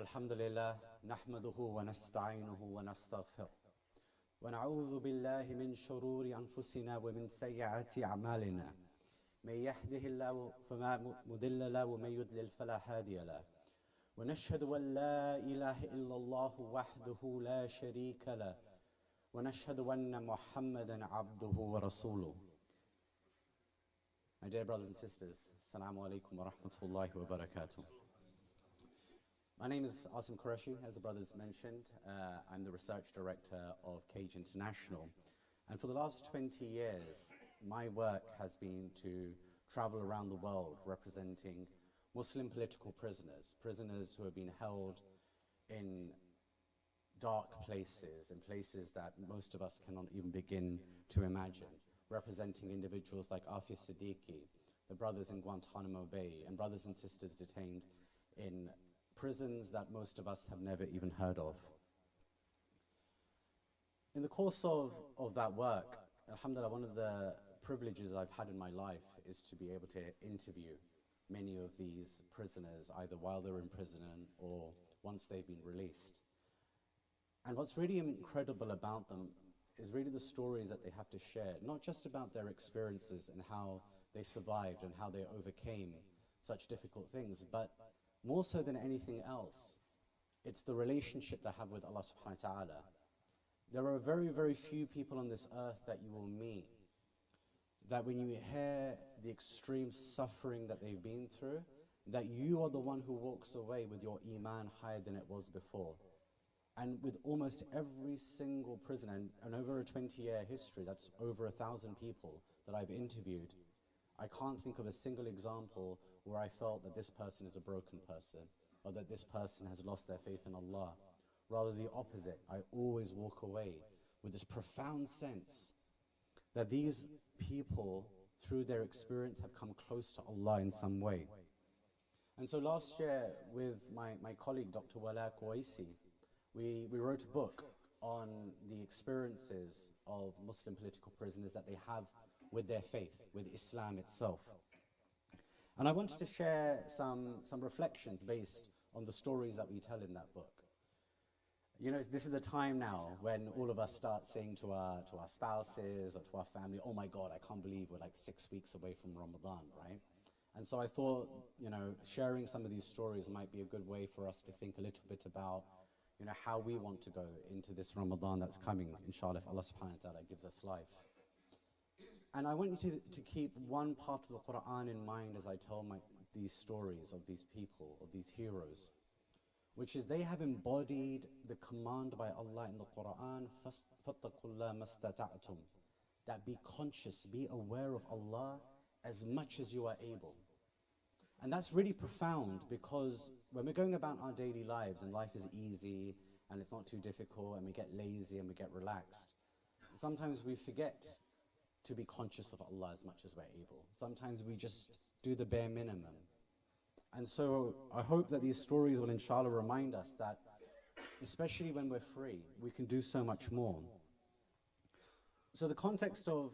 إن الحمد لله نحمده ونستعينه ونستغفره ونعوذ بالله من شرور أنفسنا ومن سيئات أعمالنا من يهده الله فما مضل له ومن يضلل فلا هادي له ونشهد أن لا إله إلا الله وحده لا شريك له ونشهد أن محمدا عبده ورسوله. My dear brothers and sisters, Assalamu alaikum wa rahmatullahi wa barakatuh. My name is Asim Qureshi, as the brothers mentioned. I'm the research director of Cage International. And for the last 20 years, my work has been to travel around the world representing Muslim political prisoners, prisoners who have been held in dark places, in places that most of us cannot even begin to imagine, representing individuals like Afia Siddiqui, the brothers in Guantanamo Bay, and brothers and sisters detained in prisons that most of us have never even heard of. In the course of that work, alhamdulillah, one of the privileges I've had in my life is to be able to interview many of these prisoners, either while they're in prison or once they've been released. And what's really incredible about them is really the stories that they have to share, not just about their experiences and how they survived and how they overcame such difficult things, but more so than anything else, it's the relationship they have with Allah subhanahu wa ta'ala. There are very, very few people on this earth that you will meet that when you hear the extreme suffering that they've been through, that you are the one who walks away with your iman higher than it was before. And with almost every single prisoner, and over a 20-year history, that's over 1,000 people that I've interviewed, I can't think of a single example where I felt that this person is a broken person or that this person has lost their faith in Allah. Rather the opposite. I always walk away with this profound sense that these people, through their experience, have come close to Allah in some way. And so last year, with my colleague, Dr. Wala Kouaisi, we wrote a book on the experiences of Muslim political prisoners that they have with their faith, with Islam itself. And I wanted to share some reflections based on the stories that we tell in that book. You know, this is the time now when all of us start saying to our spouses or to our family, oh my God, I can't believe we're like 6 weeks away from Ramadan, right? And so I thought, you know, sharing some of these stories might be a good way for us to think a little bit about, you know, how we want to go into this Ramadan that's coming, inshallah, if Allah subhanahu wa ta'ala gives us life. And I want you to keep one part of the Quran in mind as I tell these stories of these people, of these heroes, which is they have embodied the command by Allah in the Quran, فَاتَّقُوا اللَّهَ مَا اسْتَطَعْتُمْ, that be conscious, be aware of Allah as much as you are able. And that's really profound, because when we're going about our daily lives and life is easy and it's not too difficult and we get lazy and we get relaxed, sometimes we forget to be conscious of Allah as much as we're able. Sometimes we just do the bare minimum. And so I hope that these stories will inshallah remind us that, especially when we're free, we can do so much more. So the context of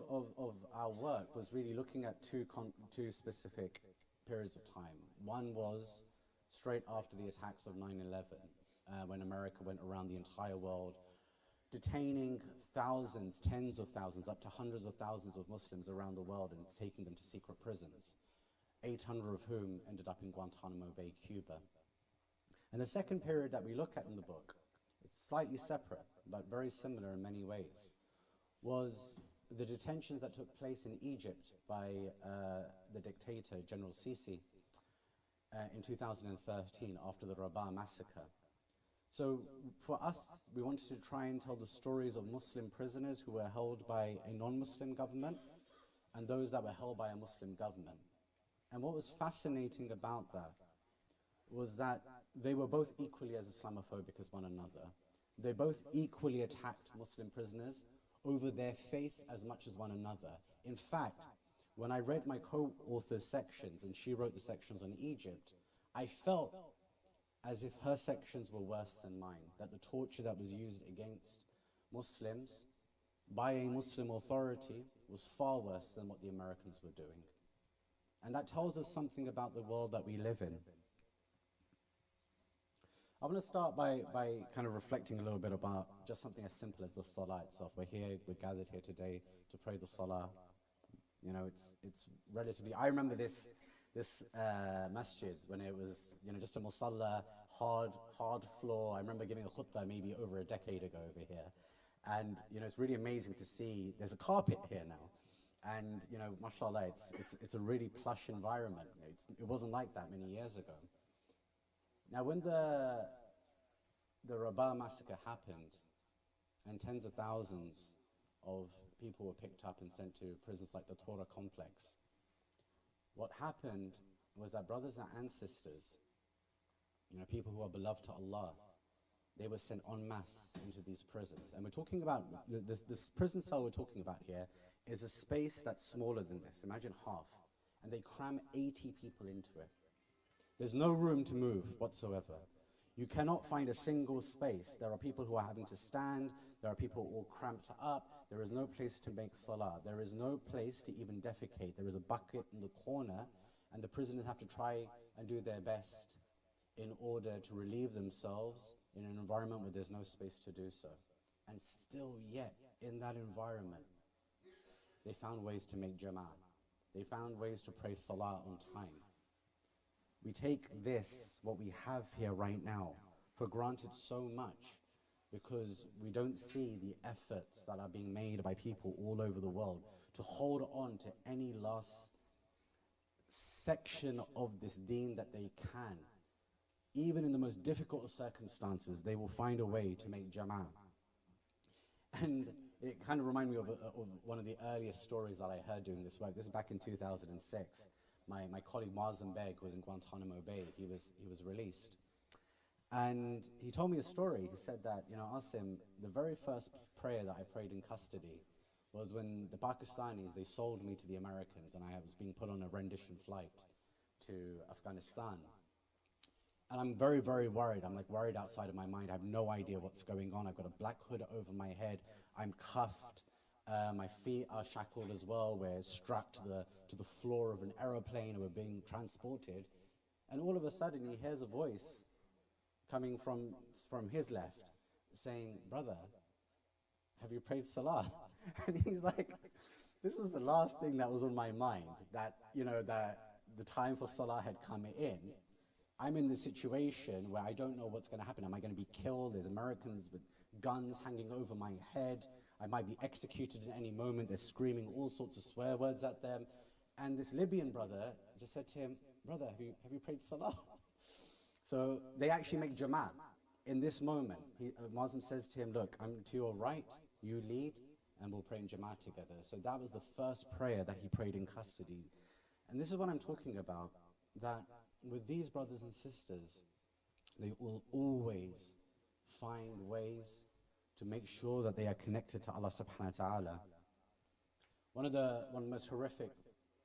our work was really looking at two specific periods of time. One was straight after the attacks of 9/11, when America went around the entire world, detaining thousands, tens of thousands, up to hundreds of thousands of Muslims around the world and taking them to secret prisons, 800 of whom ended up in Guantanamo Bay, Cuba. And the second period that we look at in the book, it's slightly separate, but very similar in many ways, was the detentions that took place in Egypt by the dictator, General Sisi, in 2013 after the Rabaa massacre. So for us, we wanted to try and tell the stories of Muslim prisoners who were held by a non-Muslim government and those that were held by a Muslim government. And what was fascinating about that was that they were both equally as Islamophobic as one another. They both equally attacked Muslim prisoners over their faith as much as one another. In fact, when I read my co-author's sections, and she wrote the sections on Egypt, I felt as if her sections were worse than mine, that the torture that was used against Muslims by a Muslim authority was far worse than what the Americans were doing. And that tells us something about the world that we live in. I want to start by kind of reflecting a little bit about just something as simple as the salah itself. We're gathered here today to pray the salah. You know, it's relatively. I remember this masjid when it was, you know, just a musalla, hard floor. I remember giving a khutbah maybe over a decade ago over here, and you know, it's really amazing to see. There's a carpet here now, and you know, mashallah, it's a really plush environment. It wasn't like that many years ago. Now, when the Rabah massacre happened, and tens of thousands of people were picked up and sent to prisons like the Torah complex, what happened was that brothers and sisters, you know, people who are beloved to Allah, they were sent en masse into these prisons. And we're talking about, this prison cell we're talking about here is a space that's smaller than this. Imagine half. And they cram 80 people into it. There's no room to move whatsoever. You cannot find a single space. There are people who are having to stand. There are people all cramped up. There is no place to make salah. There is no place to even defecate. There is a bucket in the corner, and the prisoners have to try and do their best in order to relieve themselves in an environment where there's no space to do so. And still yet, in that environment, they found ways to make Jumu'ah. They found ways to pray salah on time. We take this, what we have here right now, for granted so much because we don't see the efforts that are being made by people all over the world to hold on to any last section of this deen that they can. Even in the most difficult of circumstances, they will find a way to make Jumu'ah. And it kind of reminded me of one of the earliest stories that I heard doing this work. This is back in 2006. My colleague Asim Qureshi was in Guantanamo Bay. He was released. And he told me a story. He said that, you know, Asim, the very first prayer that I prayed in custody was when the Pakistanis, they sold me to the Americans and I was being put on a rendition flight to Afghanistan. And I'm very, very worried. I'm like worried outside of my mind. I have no idea what's going on. I've got a black hood over my head. I'm cuffed. My feet are shackled as well. We're strapped to the floor of an aeroplane and we're being transported. And all of a sudden he hears a voice coming from his left saying, "Brother, have you prayed salah?" And he's like, this was the last thing that was on my mind, that, you know, that the time for salah had come in. I'm in this situation where I don't know what's going to happen. Am I going to be killed? There's Americans with guns hanging over my head. I might be executed at any moment. They're screaming all sorts of swear words at them. And this Libyan brother just said to him, "Brother, have you prayed salah?" So they actually make Jumu'ah. In this moment, Muslim says to him, "Look, I'm to your right, you lead, and we'll pray in Jumu'ah together." So that was the first prayer that he prayed in custody. And this is what I'm talking about, that with these brothers and sisters, they will always find ways to make sure that they are connected to Allah subhanahu wa ta'ala. One of the most horrific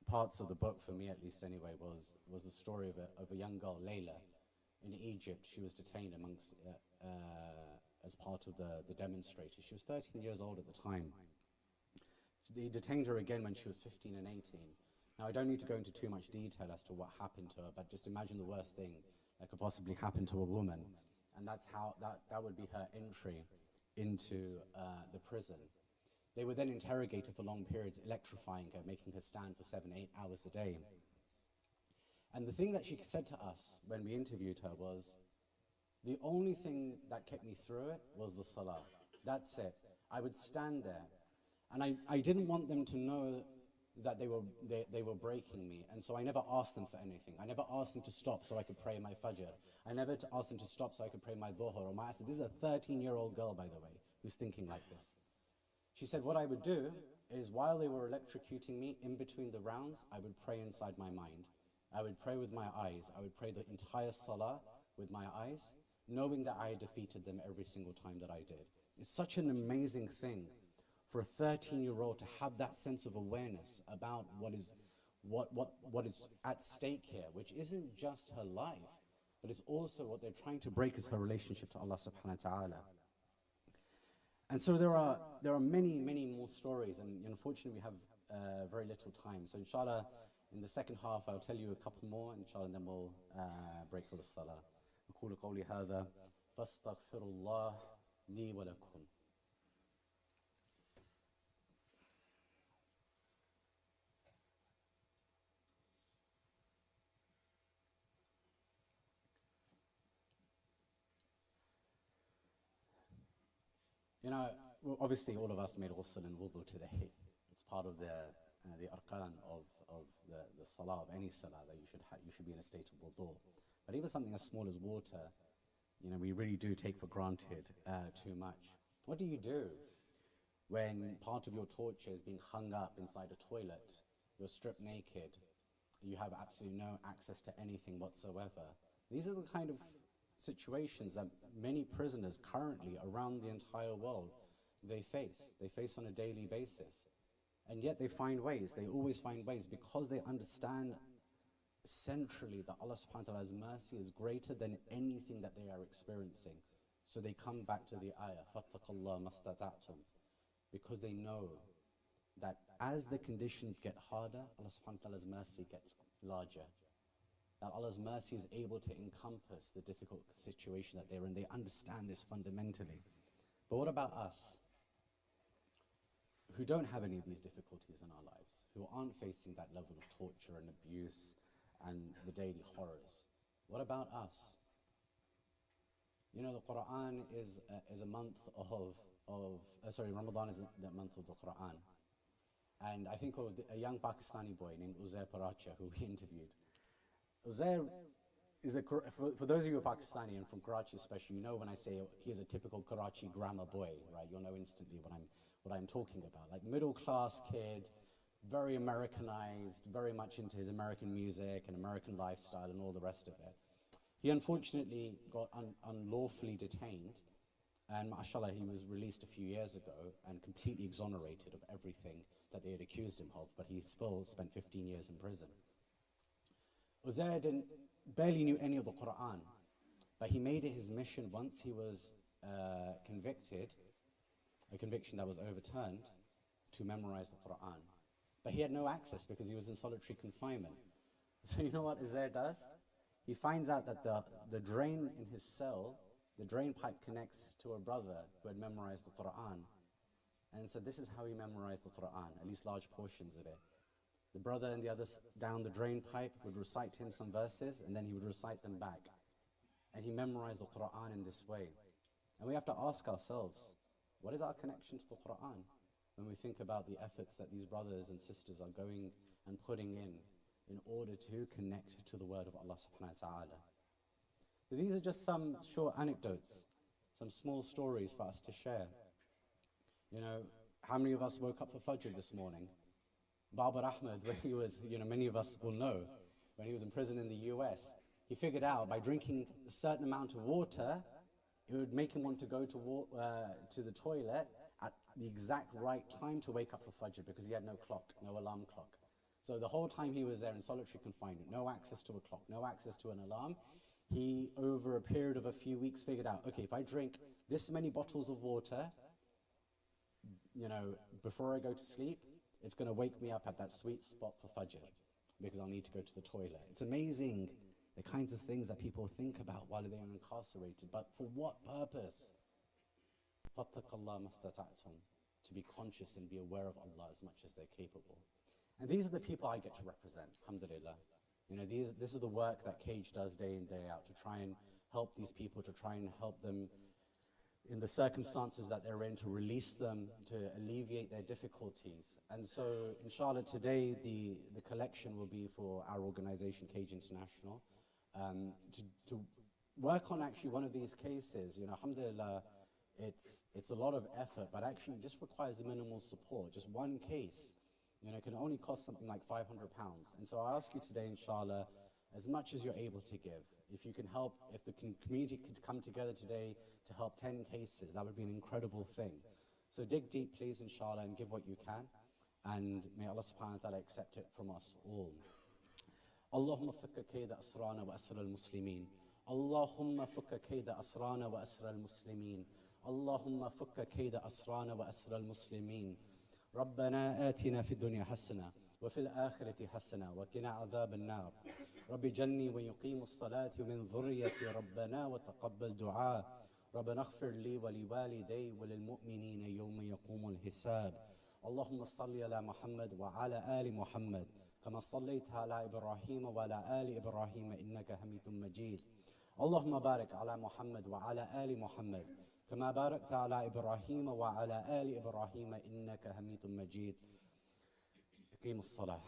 parts of the book, for me at least anyway, was the story of a young girl, Layla, in Egypt. She was detained amongst as part of the demonstrators. She was 13 years old at the time. They detained her again when she was 15 and 18. Now, I don't need to go into too much detail as to what happened to her, but just imagine the worst thing that could possibly happen to a woman. And that's how that would be her entry into the prison. They would then interrogate her for long periods, electrifying her, making her stand for 7-8 hours a day. And the thing that she said to us when we interviewed her was, the only thing that kept me through it was the salah. That's it. I would stand there. And I didn't want them to know that they were breaking me. And so I never asked them for anything. I never asked them to stop so I could pray my fajr. I never asked them to stop so I could pray my dhuhr or my asr. This is a 13-year-old girl, by the way, who's thinking like this. She said what I would do is while they were electrocuting me, in between the rounds, I would pray inside my mind. I would pray with my eyes. I would pray the entire salah with my eyes, knowing that I had defeated them every single time that I did. It's such an amazing thing for a 13-year-old to have that sense of awareness about what is at stake here, which isn't just her life, but it's also what they're trying to break is her relationship to Allah subhanahu wa ta'ala. And so there are many, many more stories, and unfortunately we have very little time. So inshallah, in the second half, I'll tell you a couple more, inshallah, and then we'll break for the salah. أقول قولي هذا فاستغفر الله لي ولكم. You know, obviously all of us made ghusl and wudu today. It's part of the arkan of the salah, of any salah, that you should be in a state of wudu. But even something as small as water, you know, we really do take for granted too much. What do you do when part of your torture is being hung up inside a toilet? You're stripped naked. You have absolutely no access to anything whatsoever. These are the kind of situations that many prisoners currently around the entire world they face on a daily basis. And yet they find ways, they always find ways, because they understand centrally that Allah subhanahu wa ta'ala's mercy is greater than anything that they are experiencing. So they come back to the ayah, فَاتَّقَ اللَّهَ مَسْتَطَعْتُمْ, because they know that as the conditions get harder, Allah subhanahu wa ta'ala's mercy gets larger. That Allah's mercy is able to encompass the difficult situation that they're in. They understand this fundamentally. But what about us, who don't have any of these difficulties in our lives, who aren't facing that level of torture and abuse and the daily horrors? What about us? You know, the Quran is a month Ramadan is the month of the Quran. And I think of a young Pakistani boy named Uzair Paracha, who we interviewed. Uzair is for those of you who are Pakistani and from Karachi especially, you know when I say he's a typical Karachi grammar boy, right? You'll know instantly what I'm talking about. Like middle class kid, very Americanized, very much into his American music and American lifestyle and all the rest of it. He unfortunately got unlawfully detained, and mashallah, he was released a few years ago and completely exonerated of everything that they had accused him of, but he still spent 15 years in prison. Uzair barely knew any of the Quran, but he made it his mission once he was convicted, a conviction that was overturned, to memorize the Quran. But he had no access because he was in solitary confinement. So you know what Uzair does? He finds out that the drain in his cell, the drain pipe connects to a brother who had memorized the Quran. And so this is how he memorized the Quran, at least large portions of it. The brother and the others down the drain pipe would recite him some verses, and then he would recite them back. And he memorized the Quran in this way. And we have to ask ourselves, what is our connection to the Quran when we think about the efforts that these brothers and sisters are going and putting in order to connect to the word of Allah subhanahu wa ta'ala? So these are just some short anecdotes, some small stories for us to share. You know, how many of us woke up for Fajr this morning? Babar Ahmed, when he was, many of us will know, when he was in prison in the US, he figured out by drinking a certain amount of water, it would make him want to go to the toilet at the exact right time to wake up for Fajr, because he had no clock, no alarm clock. So the whole time he was there in solitary confinement, no access to a clock, no access to an alarm, he, over a period of a few weeks, figured out, okay, if I drink this many bottles of water, before I go to sleep, it's going to wake me up at that sweet spot for Fajr, because I'll need to go to the toilet. It's amazing the kinds of things that people think about while they're incarcerated, but for what purpose? فَاتَّقَ اللَّهَ مَسْتَطَعْتُمْ, to be conscious and be aware of Allah as much as they're capable. And these are the people I get to represent, alhamdulillah. This is the work that Cage does day in, day out, to try and help these people, to try and help them in the circumstances that they're in, to release them, to alleviate their difficulties. And so, inshallah, today the collection will be for our organization, Cage International, to work on actually one of these cases. Alhamdulillah, it's a lot of effort, but actually just requires minimal support. Just one case, can only cost something like £500. And so I ask you today, inshallah, as much as you're able to give, if you can help, if the community could come together today to help 10 cases, that would be an incredible thing. So dig deep, please, inshallah, and give what you can. And may Allah subhanahu wa ta'ala accept it from us all. Allahumma fakka kayda asrana wa asra al-muslimin. Allahumma fakka kayda asrana wa asra al-muslimin. Allahumma fakka kayda asrana wa asra al-muslimin. ربنا آتنا في الدنيا حسنة وفي الآخرة حسنة وقنا عذاب النار رب جني ويقيم الصلاة ومن ذريتي ربنا وتقبل دعاء ربنا اغفر لي ولوالدي وللمؤمنين يوم يقوم الحساب اللهم صل على محمد وعلى آل محمد كما صليت على إبراهيم وعلى آل إبراهيم إنك حميد مجيد اللهم بارك على محمد وعلى آل محمد كما باركت على إبراهيم وعلى آل إبراهيم إنك حميد مجيد. اقيموا الصلاة.